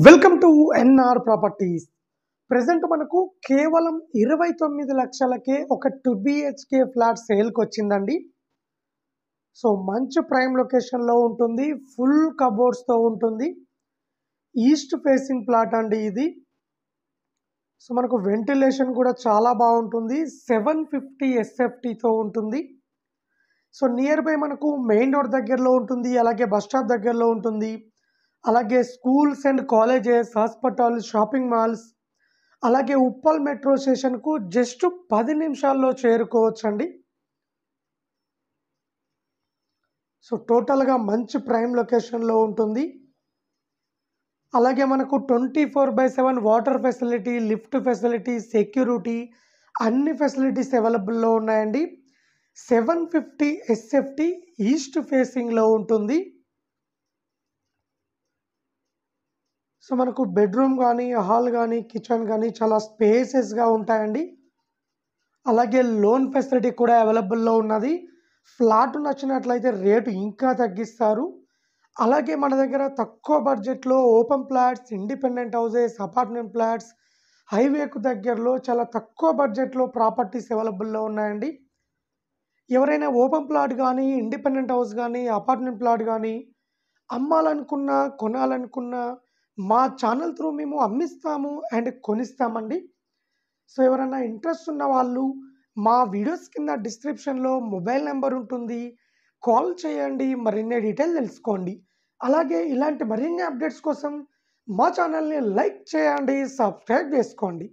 Welcome to NR properties. Present మనకు కేవలం 29 లక్షలకే ఒక 2 బిహెచ్కే ఫ్లాట్ సేల్కి వచ్చిందండి. సో మంచి ప్రైమ్ లొకేషన్లో ఉంటుంది, ఫుల్ కబోర్డ్స్తో ఉంటుంది, ఈస్ట్ ఫేసింగ్ ప్లాట్ అండి ఇది. సో మనకు వెంటిలేషన్ కూడా చాలా బాగుంటుంది, 750 ఎస్ఎఫ్టీతో ఉంటుంది. సో నియర్ బై మనకు మెయిన్ రోడ్ దగ్గరలో ఉంటుంది, అలాగే బస్ స్టాప్ దగ్గరలో ఉంటుంది, అలాగే schools and colleges, hospital, shopping malls, అలాగే ఉప్పల్ మెట్రో స్టేషన్కు జస్ట్ 10 నిమిషాల్లో చేరుకోవచ్చండి. సో టోటల్గా మంచి ప్రైమ్ లొకేషన్లో ఉంటుంది. అలాగే మనకు 24/7 water facility, lift facility, security అన్ని ఫెసిలిటీస్ అవైలబుల్లో ఉన్నాయండి. 750 ఎస్ఎఫ్టీ ఈస్ట్ ఫేసింగ్లో ఉంటుంది. సో మనకు బెడ్రూమ్ కానీ, హాల్ కానీ, కిచెన్ కానీ చాలా స్పేసెస్గా ఉంటాయండి. అలాగే లోన్ ఫెసిలిటీ కూడా అవైలబుల్లో ఉన్నది. ఫ్లాట్ నచ్చినట్లయితే రేటు ఇంకా తగ్గిస్తారు. అలాగే మన దగ్గర తక్కువ బడ్జెట్లో open plots, independent houses, apartment plots, హైవేకు దగ్గరలో చాలా తక్కువ బడ్జెట్లో ప్రాపర్టీస్ అవైలబుల్లో ఉన్నాయండి. ఎవరైనా ఓపెన్ ప్లాట్ కానీ, ఇండిపెండెంట్ హౌస్ కానీ, అపార్ట్మెంట్ ప్లాట్ కానీ అమ్మాలనుకున్నా, కొనాలనుకున్నా మా ఛానల్ త్రూ మేము అమ్మిస్తాము అండ్ కొనిస్తామండి. సో ఎవరైనా ఇంట్రెస్ట్ ఉన్న వాళ్ళు మా వీడియోస్ కింద డిస్క్రిప్షన్లో మొబైల్ నెంబర్ ఉంటుంది, కాల్ చేయండి, మరిన్ని డీటెయిల్ తెలుసుకోండి. అలాగే ఇలాంటి మరిన్ని అప్డేట్స్ కోసం మా ఛానల్ని లైక్ చేయండి, సబ్స్క్రైబ్ చేసుకోండి.